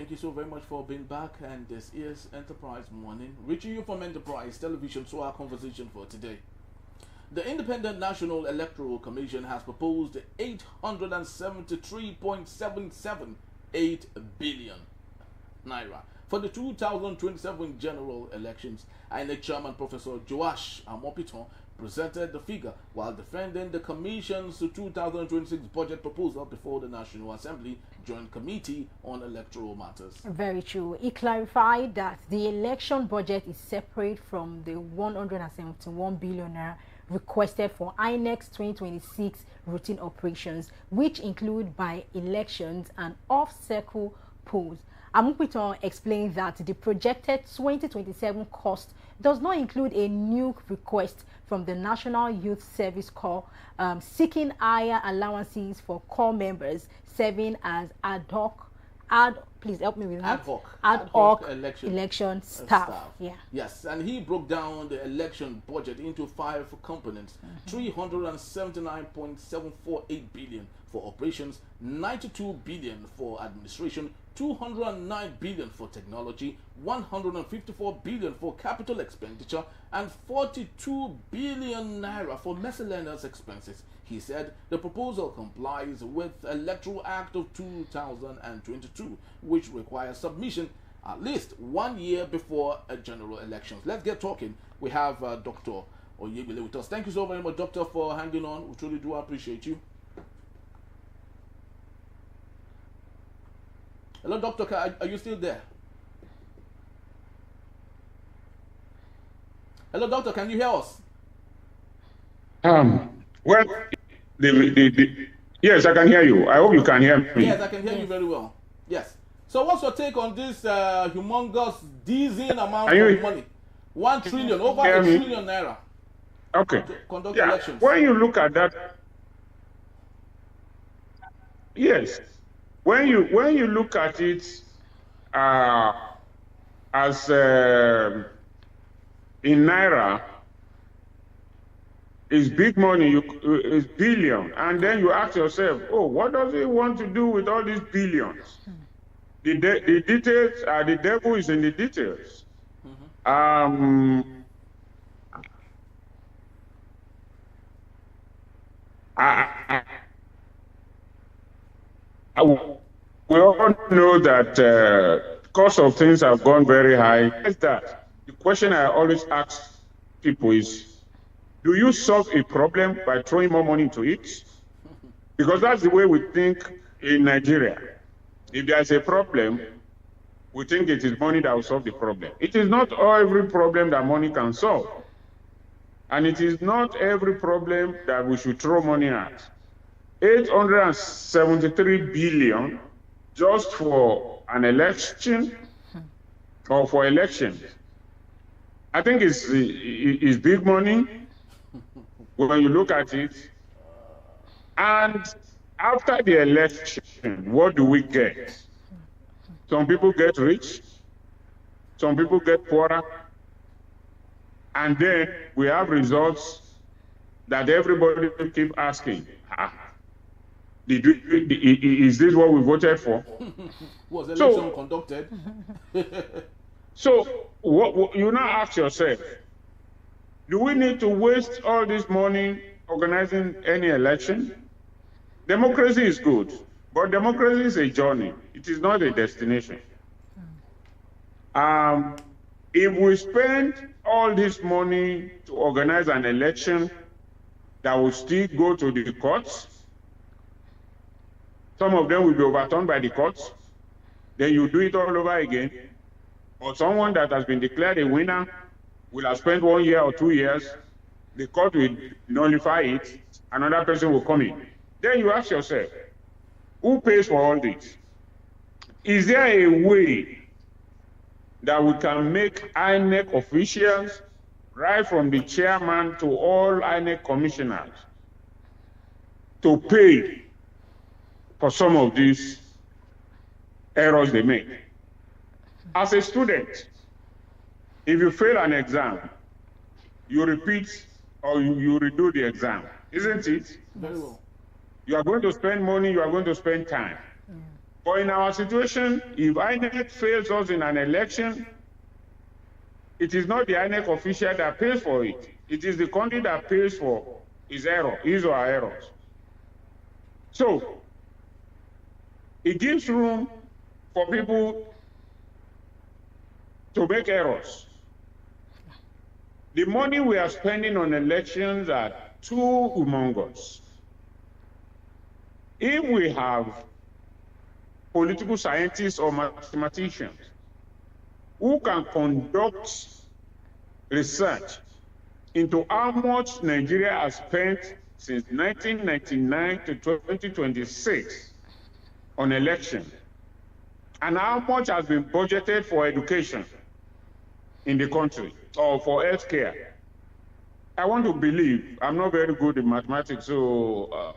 Thank you so very much for being back, and this is Enterprise Morning, reaching you from Enterprise Television. So our conversation for today. The Independent National Electoral Commission has proposed 873.778 billion naira for the 2027 general elections. INEC Chairman Professor Joash Amupitan presented the figure while defending the Commission's 2026 budget proposal before the National Assembly Joint Committee on Electoral Matters. Very true. He clarified that the election budget is separate from the 171 billion naira requested for INEC's 2026 routine operations, which include by-elections and off-cycle polls. Amupitan explained that the projected 2027 cost does not include a new request from the National Youth Service Corps seeking higher allowances for corps members serving as ad hoc election staff. Yeah. Yes, and he broke down the election budget into 5 components: 379.748 billion for operations, 92 billion for administration, 209 billion for technology, 154 billion for capital expenditure, and 42 billion naira for miscellaneous expenses. He said the proposal complies with Electoral Act of 2022, which requires submission at least 1 year before a general elections. Let's get talking. We have Dr. Oyebile with us. Thank you so very much, Doctor, for hanging on. We truly do appreciate you. Hello, Doctor. Are you still there? Hello, Doctor. Can you hear us? Well, yes, I can hear you. I hope you can hear me. Yes, I can hear you very well. Yes. So, what's your take on this humongous, dizzying amount of money? 1 trillion, over a trillion naira. Okay. To conduct elections. When you look at that, yes. When you look at it as in naira, it's big money, it's billion, and then you ask yourself, oh, what does he want to do with all these billions? The details, the devil is in the details. We all know that cost of things have gone very high. Is that the question I always ask people is, do you solve a problem by throwing more money into it? Because that's the way we think in Nigeria. If there's a problem, we think it is money that will solve the problem. It is not every problem that money can solve. And it is not every problem that we should throw money at. 873 billion just for an election or for elections. I think it's big money when you look at it. And after the election, what do we get? Some people get rich, some people get poorer, and then we have results that everybody keep asking, is this what we voted for? Was election conducted? So what you now ask yourself, do we need to waste all this money organizing any election? Democracy is good, but democracy is a journey. It is not a destination. If we spend all this money to organize an election that will still go to the courts, some of them will be overturned by the courts, then you do it all over again, or someone that has been declared a winner will have spent 1 year or 2 years, the court will nullify it, another person will come in. Then you ask yourself, who pays for all this? Is there a way that we can make INEC officials, right from the chairman to all INEC commissioners, to pay for some of these errors they make? As a student, if you fail an exam, you repeat or you redo the exam, isn't it? Very well. You are going to spend money, you are going to spend time. But in our situation, if INEC fails us in an election, it is not the INEC official that pays for it. It is the country that pays for his or her errors. So, it gives room for people to make errors. The money we are spending on elections are too humongous. If we have political scientists or mathematicians who can conduct research into how much Nigeria has spent since 1999 to 2026 on election, and how much has been budgeted for education in the country or for healthcare. I want to believe, I'm not very good in mathematics, so,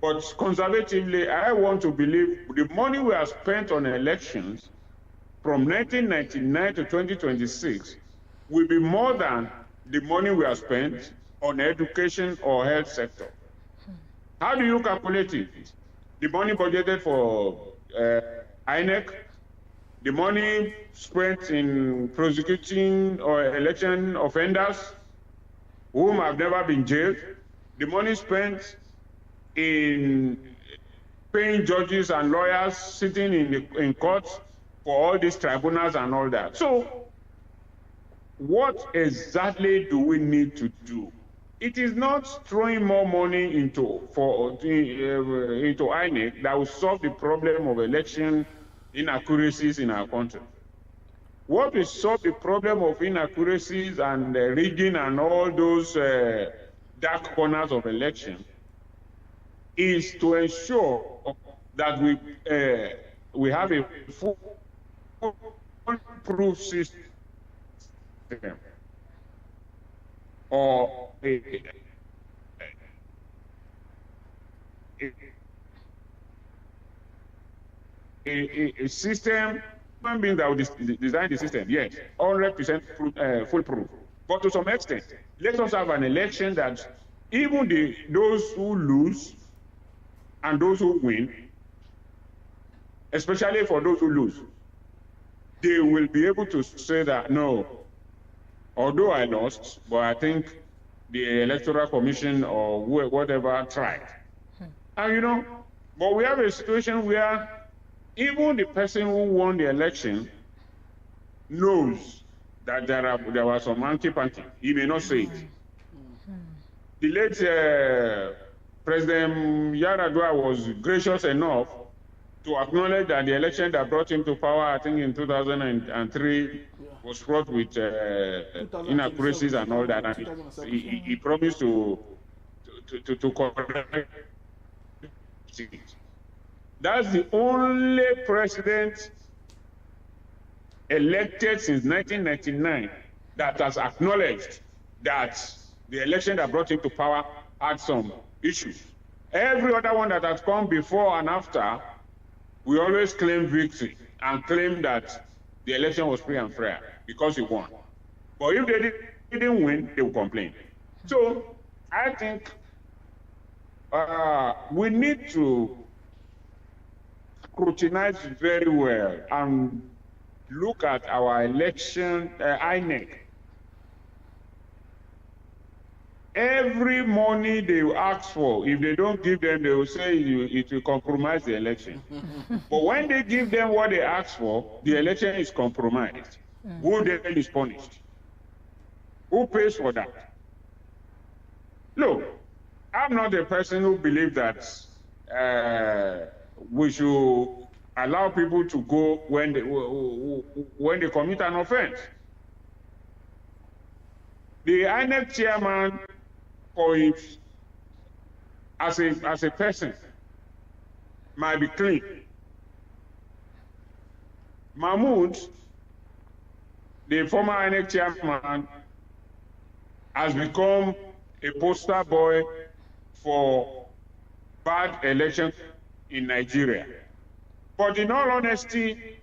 but conservatively, I want to believe the money we have spent on elections from 1999 to 2026 will be more than the money we have spent on education or health sector. How do you calculate it? The money budgeted for INEC, the money spent in prosecuting or election offenders whom have never been jailed, the money spent in paying judges and lawyers sitting in courts for all these tribunals and all that. So, what exactly do we need to do? It is not throwing more money into INEC that will solve the problem of election inaccuracies in our country. What will solve the problem of inaccuracies and rigging and all those dark corners of election is to ensure that we have a foolproof system or a system, human beings that will design the system, yes, 100% foolproof. But to some extent, let us have an election that even those who lose and those who win, especially for those who lose, they will be able to say that, no, although I lost, but I think the Electoral Commission or whatever tried. And you know, but we have a situation where even the person who won the election knows that there was some anti-panty. He may not say it. The late President Yaradua was gracious enough to acknowledge that the election that brought him to power, I think in 2003, was fraught with inaccuracies and all that. And he promised to correct it. That's the only president elected since 1999 that has acknowledged that the election that brought him to power had some issues. Every other one that has come before and after, we always claim victory and claim that the election was free and fair because he won. But if they didn't win, they will complain. So I think we need to scrutinize very well and look at our election, INEC. Every money they ask for, if they don't give them, they will say it will compromise the election. But when they give them what they ask for, the election is compromised. Who then is punished? Who pays for that? Look, I'm not a person who believes that we should allow people to go when they commit an offense. The INEC chairman, as a person, might be clean. Mahmoud, the former INEC chairman, has become a poster boy for bad elections in Nigeria. But in all honesty,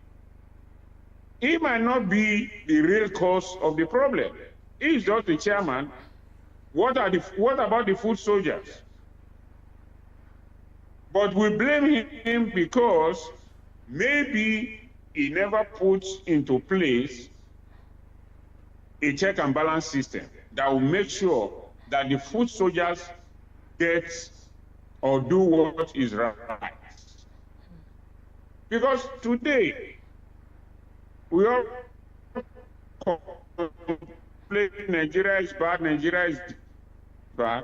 he might not be the real cause of the problem. He's just the chairman. What about the foot soldiers? But we blame him because maybe he never puts into place a check and balance system that will make sure that the foot soldiers get or do what is right. Because today, we all complain Nigeria is bad, Nigeria is bad.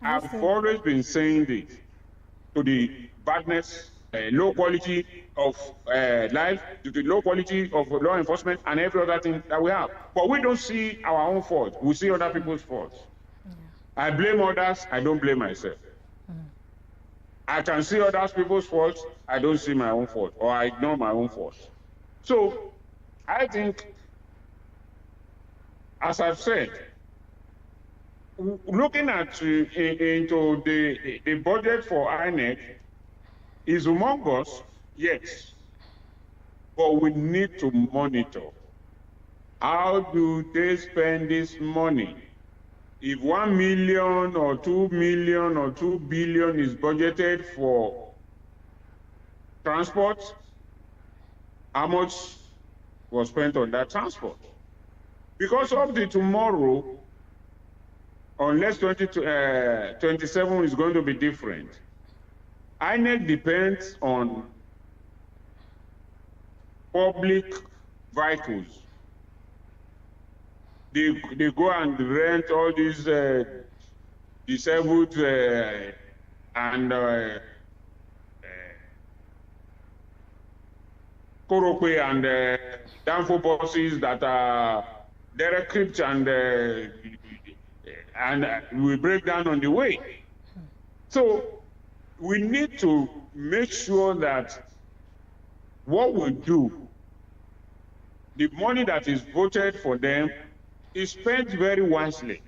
I've always been saying this to the badness, low quality of life, to the low quality of law enforcement and every other thing that we have. But we don't see our own fault. We see other people's faults. I blame others, I don't blame myself. I can see other people's faults, I don't see my own fault, or I ignore my own faults. So I think, as I've said, looking at into the budget for INEC is humongous, yes, but we need to monitor. How do they spend this money? If 1 million or 2 million or 2 billion is budgeted for transport, how much was spent on that transport? Because up to tomorrow, unless 2027 is going to be different, INEC depends on public vehicles. They go and rent all these disabled and Korope and Danfo buses that are derelict and we break down on the way. So we need to make sure that what we do, the money that is voted for them, is spent very wisely.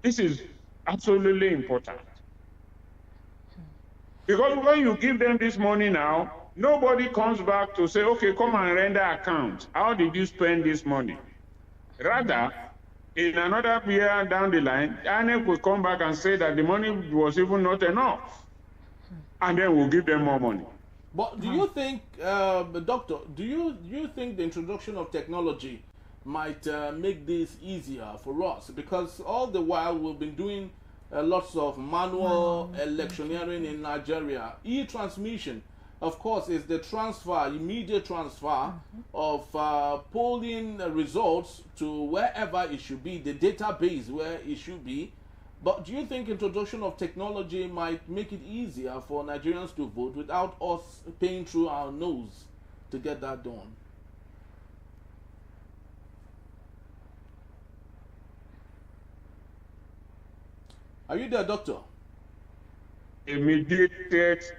This is absolutely important. Because when you give them this money now, nobody comes back to say, okay, come and render account. How did you spend this money? Rather, in another year down the line, INEC will come back and say that the money was even not enough. And then we'll give them more money. But do you think, Doctor, do you think the introduction of technology might make this easier for us? Because all the while we've been doing lots of manual electioneering in Nigeria. E-transmission, of course, is the transfer, immediate transfer of polling results to wherever it should be, the database where it should be. But do you think introduction of technology might make it easier for Nigerians to vote without us paying through our nose to get that done? Are you there, Doctor? Immediate.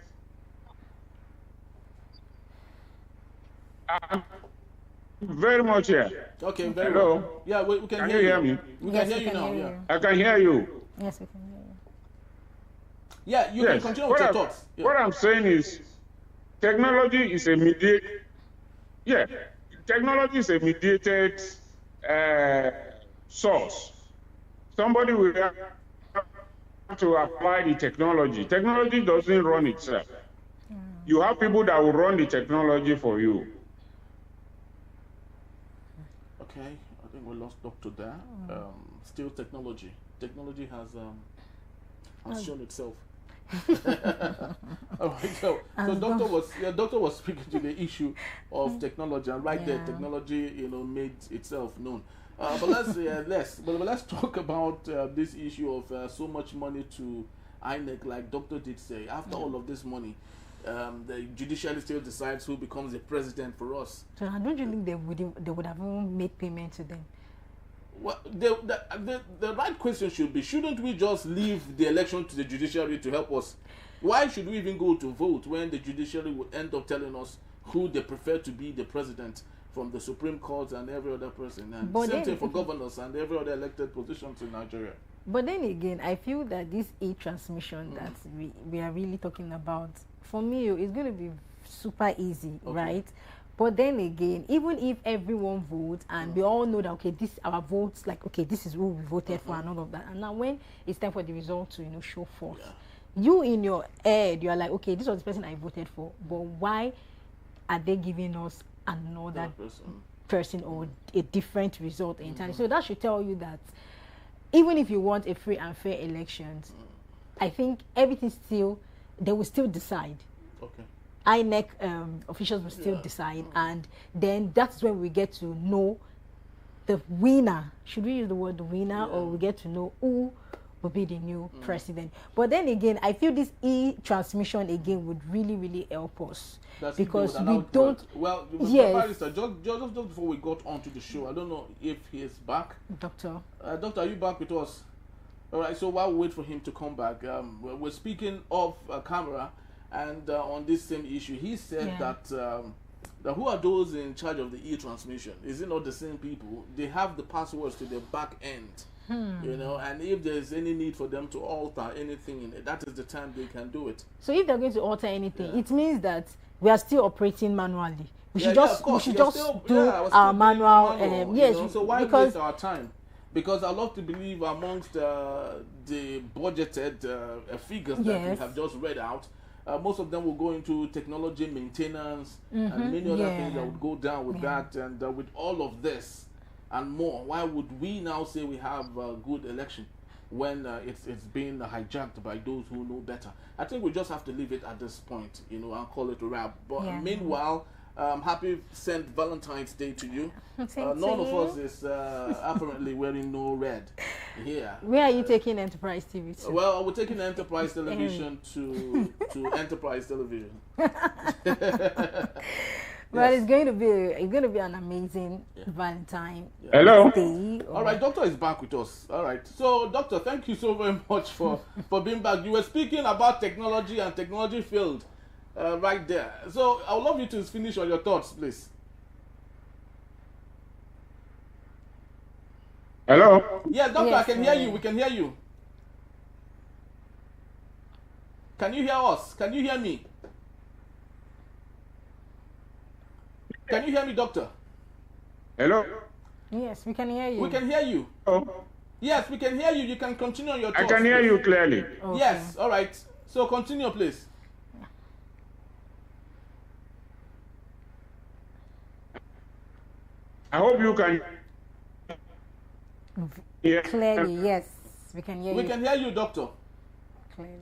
Very much here. Okay, very Hello? well. Yeah, we can Can hear you hear me? We Yes, can hear we you can now. hear Yeah. you. I can hear you. Yes, we can hear you. Yeah, you can continue with your thoughts. Yeah. What I'm saying is, technology is a mediated. Yeah, technology is a mediated source. Somebody will have to apply the technology. Technology doesn't run itself. You have people that will run the technology for you. Okay, I think we lost Doctor there. Still technology. Technology has shown itself. All right, so doctor was speaking to the issue of technology, and right there, technology, made itself known. But let's talk about this issue of so much money to INEC, like Doctor did say. After all of this money, the judiciary still decides who becomes the president for us. So I don't think they would have even made payment to them. Well, the right question should be, shouldn't we just leave the election to the judiciary to help us? Why should we even go to vote when the judiciary would end up telling us who they prefer to be the president from the Supreme Court and every other person? And But same thing for governors and every other elected positions in Nigeria. But then again, I feel that this e-transmission that we are really talking about, for me, it's going to be super easy, right? But then again, even if everyone votes and we all know that, okay, this our votes, like, okay, this is who we voted for and all of that. And now when it's time for the result to, show forth, you in your head, you're like, okay, this was the person I voted for, but why are they giving us another person or a different result entirely? So that should tell you that even if you want a free and fair elections, I think everything still, they will still decide. Okay. INEC officials will still decide, and then that's when we get to know the winner. Should we use the word winner, or we get to know who will be the new president? But then again, I feel this e-transmission again would really, really help us. Because we don't. Well, yes. Just before we got onto the show, I don't know if he is back. Doctor, are you back with us? All right. So while we wait for him to come back, we're speaking off camera, and on this same issue, he said that who are those in charge of the e-transmission? Is it not the same people? They have the passwords to the back end. And if there's any need for them to alter anything in it, that is the time they can do it. So if they're going to alter anything, it means that we are still operating manually. We should just do our manual. So why waste our time? Because I love to believe amongst the budgeted figures that we have just read out, most of them will go into technology maintenance and many other things that would go down with that, and with all of this and more. Why would we now say we have a good election when it's being hijacked by those who know better? I think we just have to leave it at this point, and call it a wrap. But meanwhile, happy St. Valentine's Day to you. None of us is apparently wearing no red here. Where are you taking Enterprise TV to? Well, we're taking Enterprise Television to Enterprise Television. Well, it's going to be an amazing Valentine Hello. Day. All right, Doctor is back with us. All right, so Doctor, thank you so very much for being back. You were speaking about technology and technology field right there. So I would love you to finish on your thoughts, please. Hello. Yeah, Doctor, I can hear you. We can hear you. Can you hear us? Can you hear me? Can you hear me, Doctor? Hello. Yes, we can hear you. We can hear you. Oh. Yes, we can hear you. You can continue on your thoughts. I can hear you clearly. Okay. Yes, all right. So continue, please. I hope you can hear. Clearly, yes, we can hear you. We can hear you, Doctor. Clearly.